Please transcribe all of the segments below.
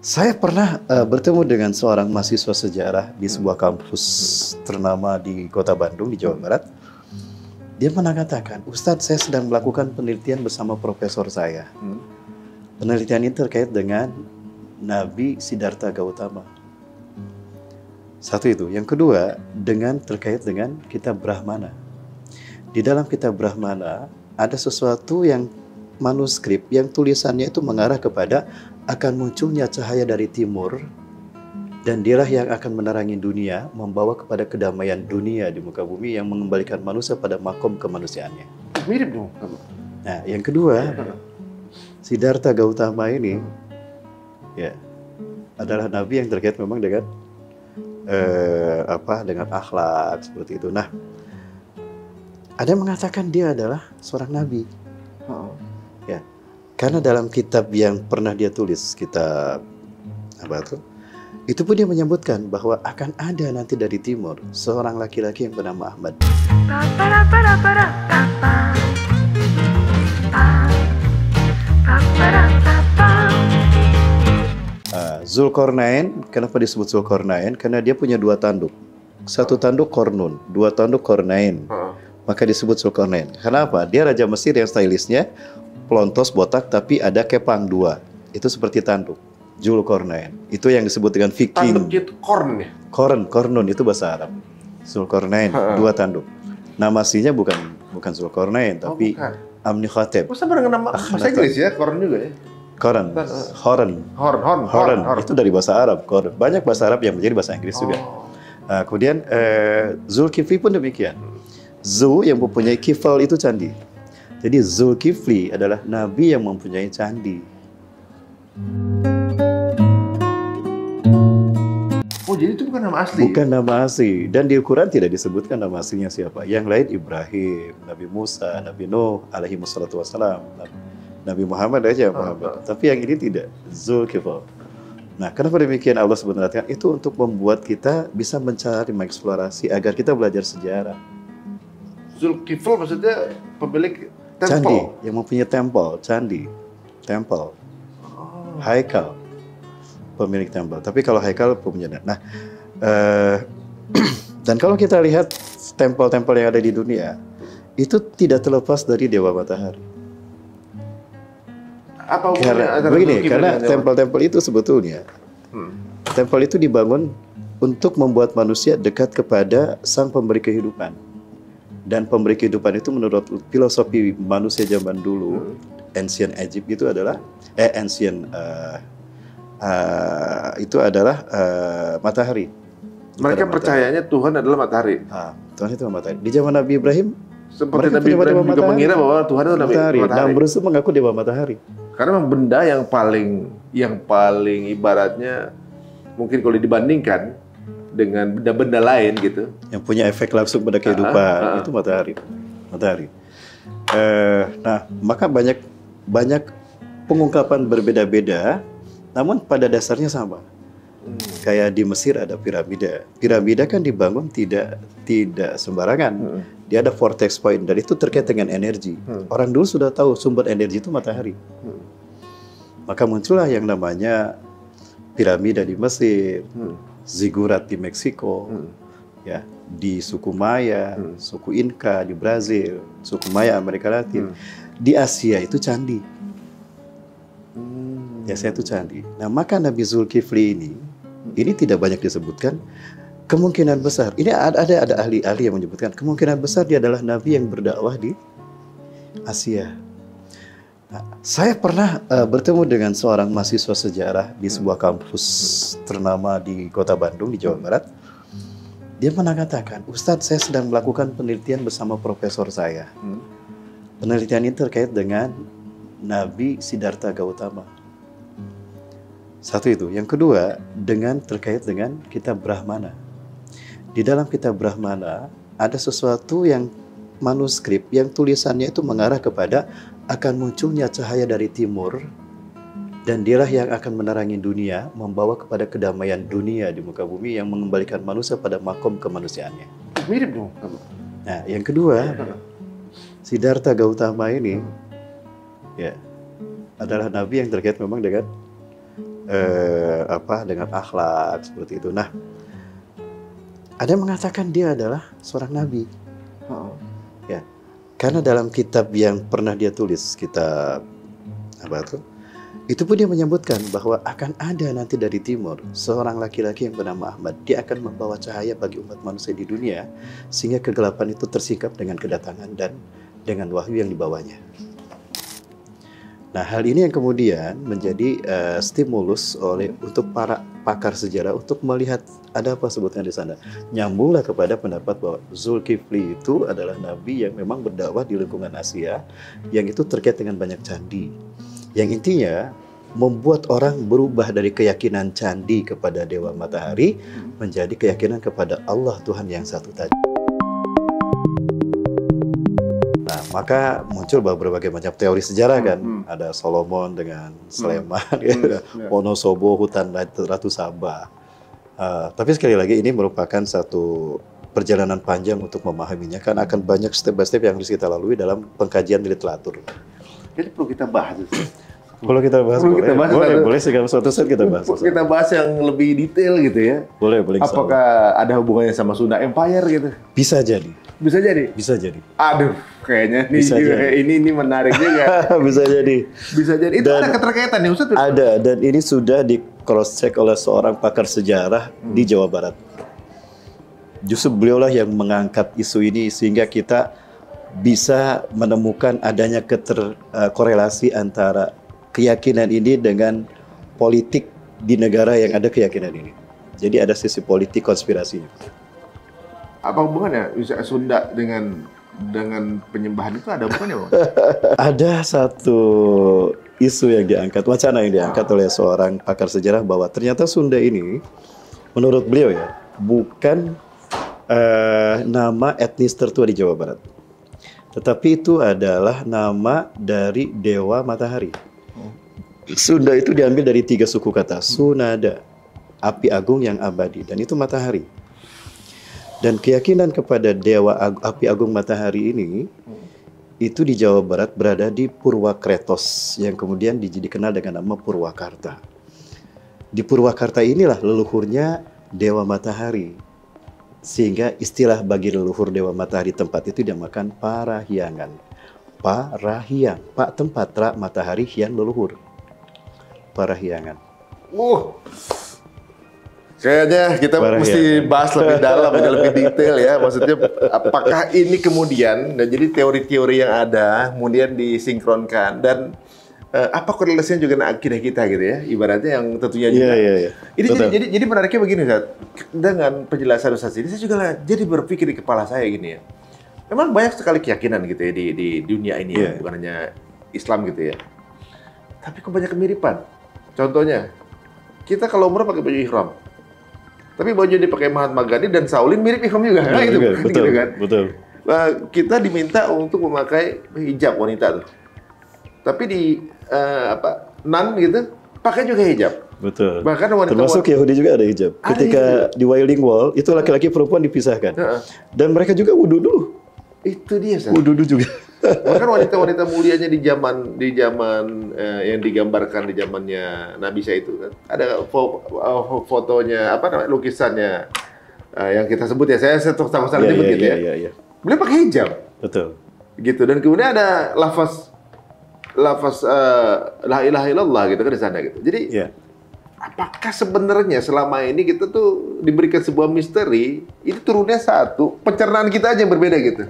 Saya pernah bertemu dengan seorang mahasiswa sejarah di sebuah kampus ternama di Kota Bandung, di Jawa Barat. Dia pernah katakan, Ustadz, saya sedang melakukan penelitian bersama profesor saya. Penelitian ini terkait dengan Nabi Siddhartha Gautama. Satu itu. Yang kedua, terkait dengan kitab Brahmana. Di dalam kitab Brahmana, ada sesuatu yang manuskrip yang tulisannya itu mengarah kepada akan munculnya cahaya dari timur, dan dialah yang akan menerangi dunia, membawa kepada kedamaian dunia di muka bumi yang mengembalikan manusia pada makom kemanusiaannya. Mirip dong. Nah, yang kedua, Siddhartha Gautama ini ya adalah nabi yang terkait memang dengan dengan akhlak seperti itu. Nah, ada yang mengatakan dia adalah seorang nabi. Ya, karena dalam kitab yang pernah dia tulis, kitab itu pun dia menyebutkan bahwa akan ada nanti dari timur seorang laki-laki yang bernama Ahmad. Zulkarnain, kenapa disebut Zulkarnain? Karena dia punya dua tanduk. Satu tanduk Kornun, dua tanduk Kornain. Maka disebut Zulkarnain. Kenapa? Dia raja Mesir yang stylishnya pelontos, botak, tapi ada kepang dua. Itu seperti tanduk. Zulkarnain. Itu yang disebut dengan Viking. Tanduk itu korn ya? Kornun itu bahasa Arab. Zulkarnain, dua tanduk. Nama aslinya bukan Zulkarnain, tapi Amnikhatep. Masa bareng nama bahasa Inggris ya? Korn juga ya? Horen. Itu dari bahasa Arab. Koren. Banyak bahasa Arab yang menjadi bahasa Inggris juga. Nah, kemudian Zulkifli pun demikian. Zul yang mempunyai kifal itu candi. Jadi Zulkifli adalah nabi yang mempunyai candi. Oh, jadi itu bukan nama asli? Bukan nama asli. Dan di Al-Quran tidak disebutkan nama aslinya siapa. Yang lain Ibrahim, Nabi Musa, Nabi Nuh, alaihi wassalatu wassalam. Nabi Muhammad aja Muhammad. Tapi yang ini tidak. Zulkifl. Nah, kenapa demikian Allah sebenarnya? Itu untuk membuat kita bisa mencari, mengeksplorasi agar kita belajar sejarah. Zulkifl maksudnya pemilik temple? Candi, yang mempunyai temple, candi, temple, haikal, pemilik temple. Tapi kalau haikal punya. Nah, dan kalau kita lihat tempel-tempel yang ada di dunia, itu tidak terlepas dari Dewa Matahari. Apa karena tempel-tempel itu sebetulnya, tempel itu dibangun untuk membuat manusia dekat kepada Sang Pemberi Kehidupan. Dan pemberi kehidupan itu menurut filosofi manusia zaman dulu, ancient Egypt itu adalah matahari. Mereka percayanya Tuhan adalah matahari. Tuhan itu matahari. Di zaman Nabi Ibrahim, seperti Nabi Ibrahim juga mengira bahwa Tuhan itu matahari. Namrus itu mengaku dewa matahari. Karena memang benda yang paling ibaratnya mungkin kalau dibandingkan dengan benda-benda lain gitu, yang punya efek langsung pada kehidupan itu matahari. Nah, maka banyak pengungkapan berbeda-beda, namun pada dasarnya sama. Kayak di Mesir ada piramida. Piramida kan dibangun tidak sembarangan. Dia ada vortex point, dan itu terkait dengan energi. Orang dulu sudah tahu sumber energi itu matahari. Maka muncullah yang namanya piramida di Mesir, zigurat di Meksiko, ya, di suku Maya, suku Inca di Brazil, suku Maya Amerika Latin. Di Asia itu candi. Di Asia itu candi. Nah, maka Nabi Zulkifli ini tidak banyak disebutkan. Kemungkinan besar, ini ada ahli-ahli yang menyebutkan kemungkinan besar dia adalah nabi yang berdakwah di Asia. Nah, saya pernah bertemu dengan seorang mahasiswa sejarah di sebuah kampus ternama di Kota Bandung, di Jawa Barat. Dia pernah katakan, Ustadz, saya sedang melakukan penelitian bersama profesor saya. Penelitian ini terkait dengan Nabi Siddhartha Gautama. Satu itu. Yang kedua, terkait dengan kitab Brahmana. Di dalam kitab Brahmana, ada sesuatu yang manuskrip yang tulisannya itu mengarah kepada akan munculnya cahaya dari timur, dan dialah yang akan menerangi dunia, membawa kepada kedamaian dunia di muka bumi yang mengembalikan manusia pada makom kemanusiaannya. Mirip dong. Nah, yang kedua, Siddhartha Gautama ini ya adalah nabi yang terkait memang dengan dengan akhlak seperti itu. Nah, ada yang mengatakan dia adalah seorang nabi. Ya, karena dalam kitab yang pernah dia tulis, kitab itu pun dia menyebutkan bahwa akan ada nanti dari timur seorang laki-laki yang bernama Ahmad. Dia akan membawa cahaya bagi umat manusia di dunia, sehingga kegelapan itu tersingkap dengan kedatangan dan dengan wahyu yang dibawanya. Nah, hal ini yang kemudian menjadi stimulus untuk para pakar sejarah untuk melihat ada apa sebutnya di sana. Nyambunglah kepada pendapat bahwa Zulkifli itu adalah nabi yang memang berdakwah di lingkungan Asia, yang itu terkait dengan banyak candi. Yang intinya membuat orang berubah dari keyakinan candi kepada Dewa Matahari menjadi keyakinan kepada Allah Tuhan yang satu tadi. Nah, maka muncul berbagai macam teori sejarah kan. Ada Solomon dengan Sleman, Wonosobo, hutan Ratu Sabah. Tapi sekali lagi ini merupakan satu perjalanan panjang untuk memahaminya, kan akan banyak step by step yang harus kita lalui dalam pengkajian literatur. Jadi perlu kita bahas itu. Kalau kita bahas, boleh segala suatu saat kita bahas. Kita bahas yang lebih detail gitu ya. Boleh. Apakah ada hubungannya sama Sunda Empire gitu? Bisa jadi. Bisa jadi. Aduh, kayaknya ini menarik juga. Bisa jadi. Itu dan ada keterkaitan ya Ustaz? Ada, dan ini sudah di cross check oleh seorang pakar sejarah di Jawa Barat. Justru beliaulah yang mengangkat isu ini sehingga kita bisa menemukan adanya korelasi antara keyakinan ini dengan politik di negara yang ada keyakinan ini. Jadi ada sisi politik konspirasinya. Apa hubungannya Sunda dengan penyembahan itu, ada hubungannya, Bang? Ada satu isu yang diangkat, wacana yang diangkat oleh seorang pakar sejarah bahwa ternyata Sunda ini, menurut beliau ya, bukan nama etnis tertua di Jawa Barat. Tetapi itu adalah nama dari Dewa Matahari. Sunda itu diambil dari 3 suku kata. Sunada, api agung yang abadi, dan itu matahari. Dan keyakinan kepada Dewa api agung matahari ini, itu di Jawa Barat berada di Purwakretos, yang kemudian dikenal dengan nama Purwakarta. Di Purwakarta inilah leluhurnya Dewa Matahari. Sehingga istilah bagi leluhur Dewa Matahari tempat itu dinamakan Parahyangan. Parahyang, Pak tempat, Ra matahari, Hyang leluhur. Parahyangan. Kayaknya kita mesti bahas lebih dalam, lebih detail ya. Maksudnya apakah ini kemudian, dan jadi teori-teori yang ada kemudian disinkronkan, dan apa korelasinya juga dengan akidah kita gitu ya, ibaratnya yang tentunya juga. Iya. Ini jadi menariknya begini, Ustaz. Dengan penjelasan Ustaz ini, saya juga jadi berpikir di kepala saya gini ya. Memang banyak sekali keyakinan gitu ya di dunia ini ya, bukan hanya Islam gitu ya. Tapi kok banyak kemiripan. Contohnya, kita kalau umrah pakai baju ihram. Tapi baju yang dipakai Mahatma Gandhi dan Shaolin mirip ihram juga. Nah, itu betul, gitu kan. Betul. Nah, kita diminta untuk memakai hijab wanita tuh. Tapi di Nan gitu, pakai juga hijab. Betul. Bahkan wanita termasuk Yahudi juga ada hijab. Ketika di Wailing Wall itu laki-laki perempuan dipisahkan. Dan mereka juga wudu dulu. Itu dia, Ustaz. Wudu dulu juga. Bahkan wanita-wanita mulianya di zaman yang digambarkan di zamannya Nabi Isa itu kan, ada fotonya, lukisannya yang kita sebut ya, saya salah nyebut gitu ya. Iya. Beliau pakai hijab. Betul. Gitu, dan kemudian ada lafaz la ilaha illallah gitu kan di sana gitu. Jadi apakah sebenarnya selama ini kita tuh diberikan sebuah misteri, ini turunnya satu, pencernaan kita aja yang berbeda gitu.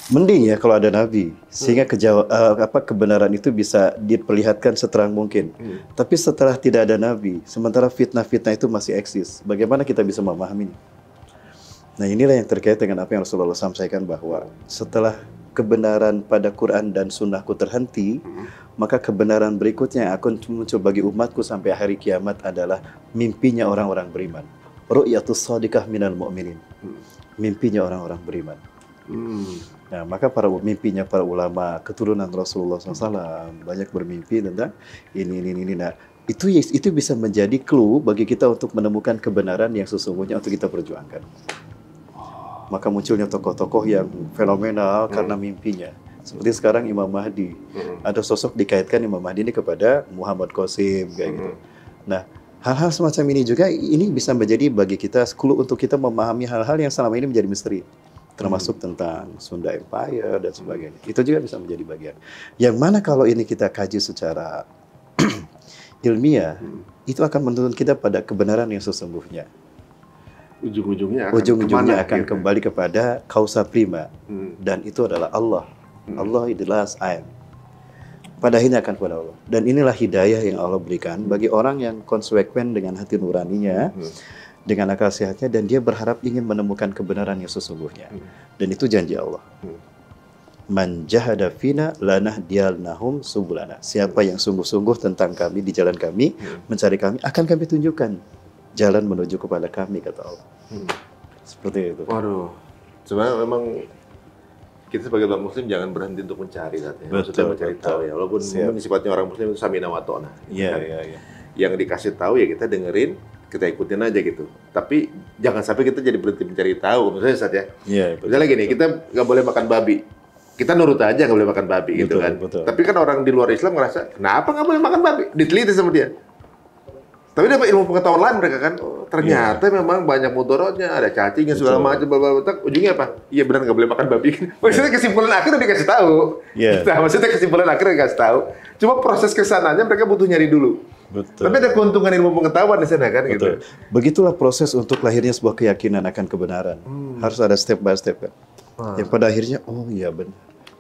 Mending ya kalau ada nabi, sehingga kebenaran itu bisa diperlihatkan seterang mungkin. Tapi setelah tidak ada nabi, sementara fitnah-fitnah itu masih eksis, bagaimana kita bisa memahaminya? Nah, inilah yang terkait dengan apa yang Rasulullah sampaikan, bahwa setelah kebenaran pada Quran dan Sunnahku terhenti, maka kebenaran berikutnya yang akan muncul bagi umatku sampai hari kiamat adalah mimpinya orang-orang beriman. Ru'yatus shadiqah minal mu'minin. Mimpinya orang-orang beriman. Nah, maka mimpinya para ulama keturunan Rasulullah SAW banyak bermimpi tentang ini. Nah, itu bisa menjadi clue bagi kita untuk menemukan kebenaran yang sesungguhnya untuk kita perjuangkan. Maka munculnya tokoh-tokoh yang fenomenal karena mimpinya. Seperti sekarang Imam Mahdi. Ada sosok dikaitkan Imam Mahdi ini kepada Muhammad Qasim kayak gitu. Nah, hal-hal semacam ini juga ini bisa menjadi bagi kita clue untuk kita memahami hal-hal yang selama ini menjadi misteri. Termasuk tentang Sunda Empire dan sebagainya. Itu juga bisa menjadi bagian. Yang mana kalau ini kita kaji secara ilmiah, itu akan menuntun kita pada kebenaran yang sesungguhnya. Ujung-ujungnya akan kembali kepada kausa prima. Dan itu adalah Allah. Allah adalah I am. Pada akhirnya akan kepada Allah. Dan inilah hidayah yang Allah berikan bagi orang yang konsekuen dengan hati nuraninya, dengan akal sehatnya, dan dia berharap ingin menemukan kebenaran yang sesungguhnya. Dan itu janji Allah. Man jahada fina lanahdiyannahum subulana. Siapa yang sungguh-sungguh tentang kami, di jalan kami, mencari kami, akan kami tunjukkan jalan menuju kepada kami, kata Allah. Seperti itu. Waduh, sebenarnya memang kita sebagai umat muslim jangan berhenti untuk mencari, maksudnya mencari tahu ya. Walaupun sifatnya orang muslim itu samina wa ta'na. Iya. Yang dikasih tahu ya kita dengerin, kita ikutin aja gitu. Tapi jangan sampai kita jadi berhenti mencari tahu. Misalnya Ustaz ya. Iya, misalnya gini, kita nggak boleh makan babi. Kita nurut aja nggak boleh makan babi gitu kan. Betul. Tapi kan orang di luar Islam ngerasa, kenapa nggak boleh makan babi? Diteliti sama dia. Tapi dapat ilmu pengetahuan lain mereka kan, ternyata memang banyak mudaratnya, ada cacingnya segala macam, ujungnya apa? Iya benar nggak boleh makan babi. Maksudnya kesimpulan akhir udah dikasih tahu. Nah, maksudnya kesimpulan akhir dikasih tahu. Cuma proses kesananya mereka butuh nyari dulu. Betul. Tapi ada keuntungan ilmu pengetahuan di sana kan gitu. Begitulah proses untuk lahirnya sebuah keyakinan akan kebenaran. Harus ada step by step kan. Yang pada akhirnya, oh iya benar.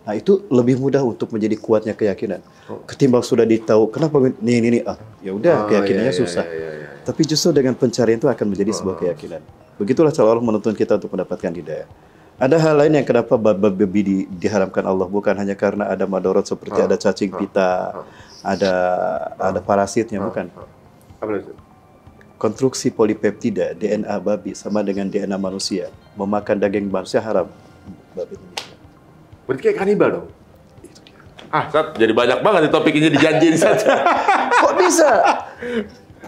Nah itu lebih mudah untuk menjadi kuatnya keyakinan. Ketimbang sudah ditahu, kenapa ini, ya udah keyakinannya susah. Tapi justru dengan pencarian itu akan menjadi sebuah keyakinan. Begitulah cara Allah menuntun kita untuk mendapatkan hidayah. Ada hal lain yang kenapa babi diharamkan Allah, bukan hanya karena ada madorot seperti ada cacing pita, ada parasitnya, bukan. Apa itu? Konstruksi polipeptida DNA babi sama dengan DNA manusia. Memakan daging manusia haram. Babi. Berarti kayak kanibal dong? Sat, jadi banyak banget di topik ini dijanjiin saja. Kok bisa?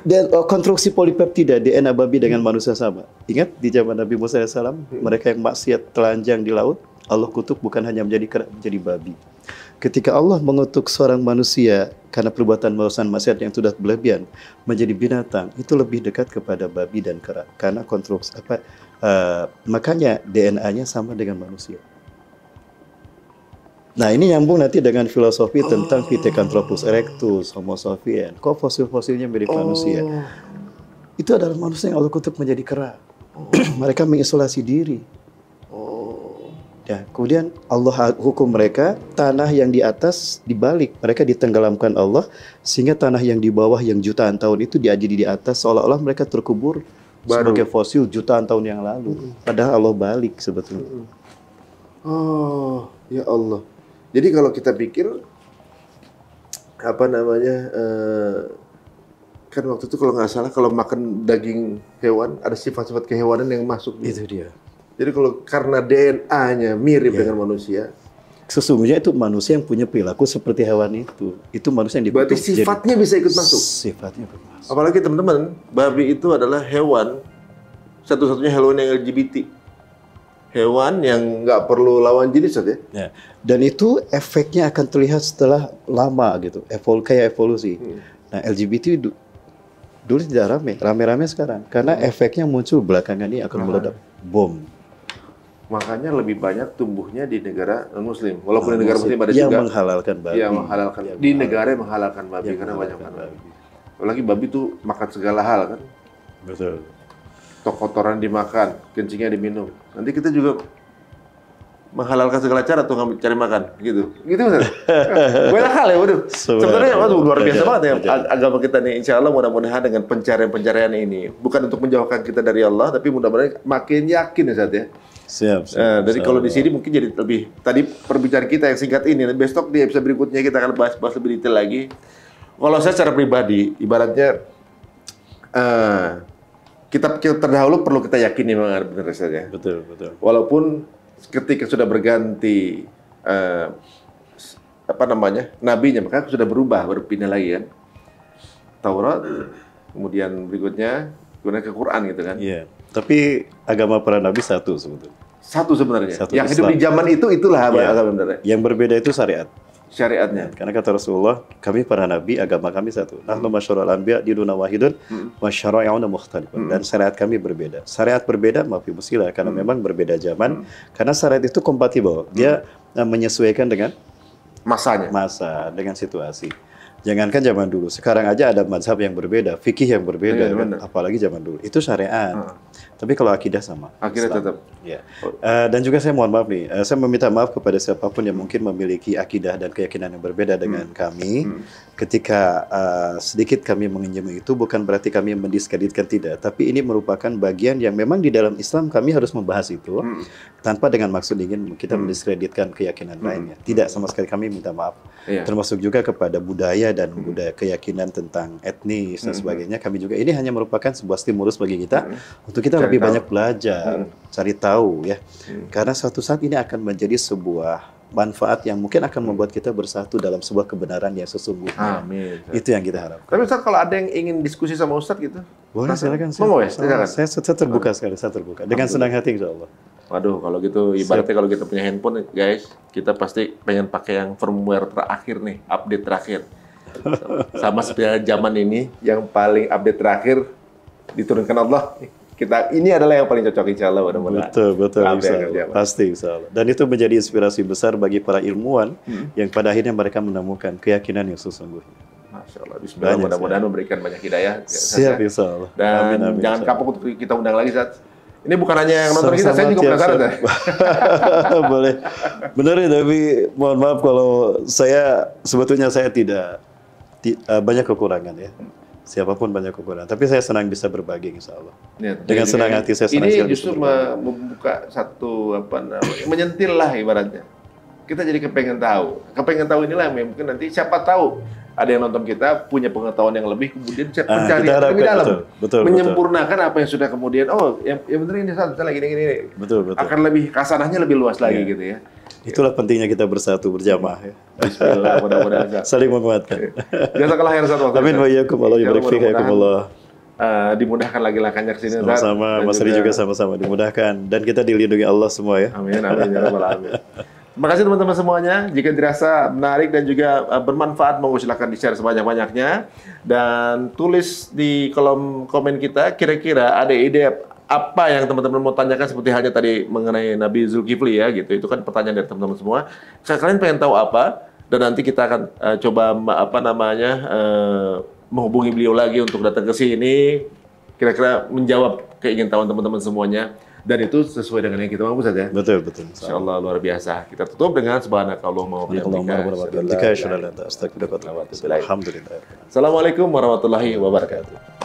Dan konstruksi polipeptida DNA babi dengan manusia sama. Ingat di zaman Nabi Musa AS, mereka yang maksiat telanjang di laut, Allah kutuk bukan hanya menjadi babi. Ketika Allah mengutuk seorang manusia karena perbuatan maksiat yang sudah berlebihan menjadi binatang, itu lebih dekat kepada babi dan kera. Karena konstruksi makanya DNA-nya sama dengan manusia. Nah ini nyambung nanti dengan filosofi tentang Pithecanthropus erectus, Homo sapien. Kok fosil-fosilnya mirip manusia? Itu adalah manusia yang Allah kutuk menjadi kera. Mereka mengisolasi diri. Ya, kemudian Allah hukum mereka, tanah yang di atas dibalik. Mereka ditenggelamkan Allah, sehingga tanah yang di bawah yang jutaan tahun itu diajari di atas, seolah-olah mereka terkubur sebagai fosil jutaan tahun yang lalu. Padahal Allah balik sebetulnya. Oh, ya Allah. Jadi kalau kita pikir kan waktu itu kalau nggak salah kalau makan daging hewan ada sifat-sifat kehewanan yang masuk. Itu dia. Jadi kalau karena DNA-nya mirip dengan manusia, sesungguhnya itu manusia yang punya perilaku seperti hewan itu. Itu manusia yang berarti sifatnya bisa ikut masuk. Sifatnya ikut masuk. Apalagi teman-teman, babi itu adalah hewan satu-satunya hewan yang LGBT. Hewan yang nggak perlu lawan jenis saja. Ya. Dan itu efeknya akan terlihat setelah lama gitu, kayak evolusi. Nah LGBT dulu tidak rame sekarang, karena efeknya muncul belakangan ini akan meledak, bom. Makanya lebih banyak tumbuhnya di negara non-Muslim, walaupun di negara Muslim ada yang juga menghalalkan babi. Yang menghalalkan di negara yang menghalalkan babi karena banyak babi. Apalagi babi tuh makan segala hal kan. Betul. Kotoran dimakan, kencingnya diminum. Nanti kita juga menghalalkan segala cara tuh cari makan, gitu. Gitu Mas. Banyak hal ya, waduh. Sebenarnya luar biasa banget ya agama kita nih. Insya Allah mudah-mudahan dengan pencarian ini bukan untuk menjauhkan kita dari Allah, tapi mudah-mudahan makin yakin ya Zat ya. Siap. Jadi kalau di sini mungkin jadi lebih tadi perbicaraan kita yang singkat ini. Besok di episode berikutnya kita akan bahas lebih detail lagi. Kalau saya secara pribadi, ibaratnya kita terdahulu perlu kita yakini memang benar saja. Betul. Walaupun ketika sudah berganti nabinya, maka sudah berpindah lagi kan. Taurat, kemudian berikutnya ke Quran gitu kan. Iya. Tapi agama para nabi satu sebetulnya. Satu sebenarnya. Satu yang hidup Islam. di zaman itu itulah Ya. sebenarnya. Yang berbeda itu syariat. Syariatnya. Karena kata Rasulullah, kami para nabi, agama kami satu. Nahnu masyarul anbiya dinuna wahidun wa syara'una mukhtalifun. Dan syariat kami berbeda. Syariat berbeda, maaf ibu sila, karena memang berbeda zaman. Karena syariat itu kompatibel. Dia menyesuaikan dengan Masanya. masa, dengan situasi. Jangankan zaman dulu, sekarang aja ada mazhab yang berbeda, fikih yang berbeda, Iya, kan? benar. Apalagi zaman dulu. Itu syariat. Tapi kalau akidah sama. Akhirnya Islam. tetap. Ya. Dan juga saya mohon maaf nih, saya meminta maaf kepada siapapun yang mungkin memiliki akidah dan keyakinan yang berbeda dengan kami. Ketika sedikit kami menginjami itu, bukan berarti kami mendiskreditkan, tidak. Tapi ini merupakan bagian yang memang di dalam Islam kami harus membahas itu, tanpa dengan maksud ingin kita mendiskreditkan keyakinan lainnya. Tidak, sama sekali kami minta maaf. Iya. Termasuk juga kepada budaya dan budaya keyakinan tentang etnis dan sebagainya. Kami juga ini hanya merupakan sebuah stimulus bagi kita untuk kita lebih banyak belajar, cari tahu ya. Karena suatu saat ini akan menjadi sebuah manfaat yang mungkin akan membuat kita bersatu dalam sebuah kebenaran yang sesungguhnya. Amin. Itu yang kita harapkan. Tapi Ustaz, kalau ada yang ingin diskusi sama Ustaz gitu? Boleh, silakan. Mau ya? Silakan. Saya terbuka sekali, saya terbuka. Dengan senang hati insya Allah. Waduh, kalau gitu ibaratnya kalau kita punya handphone, guys, kita pasti pengen pakai yang firmware terakhir nih, update terakhir. Sama seperti zaman ini, yang paling update terakhir diturunkan Allah. Ini adalah yang paling cocok insya Allah. Betul, insya Allah. Pasti insya Allah. Dan itu menjadi inspirasi besar bagi para ilmuwan yang pada akhirnya mereka menemukan keyakinan yang sesungguhnya. Masya Allah. Bismillah, mudah-mudahan memberikan banyak hidayah. Siap insya Allah. Dan amin, jangan kapok untuk kita undang lagi, Zat. Ini bukan hanya yang nonton kita, saya Sama-sama juga penasaran. tiap Boleh. Benar ya, tapi mohon maaf kalau sebetulnya saya tidak banyak kekurangan ya. Siapapun banyak kekurangan. Tapi saya senang bisa berbagi insya Allah. Ya, Dengan senang hati saya senang ini sekali justru membuka satu menyentil lah ibaratnya. Kita jadi kepengen tahu inilah yang mungkin nanti siapa tahu ada yang nonton kita punya pengetahuan yang lebih, kemudian mencari lebih dalam, betul, menyempurnakan apa yang sudah kemudian yang benar ini misalnya gini betul. akan lebih kasanahnya lebih luas lagi gitu ya. Itulah pentingnya kita bersatu berjamaah ya. Bismillah, mudah-mudahan saling menguatkan. Jazakallah khairan Ustaz. Amin wa iyyakum, Allah yubarik fik, hayakumullah. Dimudahkan lagi langkahnya ke sini. Sama-sama, Mas Ri juga sama-sama dimudahkan dan kita dilindungi Allah semua ya. Amin ya rabbal alamin. Terima kasih teman-teman semuanya. Jika dirasa menarik dan juga bermanfaat, monggo silakan di-share sebanyak-banyaknya dan tulis di kolom komen kita kira-kira ada ide apa yang teman-teman mau tanyakan, seperti halnya tadi mengenai Nabi Zulkifli ya gitu. Itu kan pertanyaan dari teman-teman semua. Kalian pengen tahu apa? Dan nanti kita akan coba menghubungi beliau lagi untuk datang ke sini, kira-kira menjawab keingintahuan teman-teman semuanya. Dan itu sesuai dengan yang kita mau, Ustaz ya. Betul. Insya Allah luar biasa. Kita tutup dengan subhanakallahumma wa bihamdika. Alhamdulillah. Assalamualaikum warahmatullahi wabarakatuh.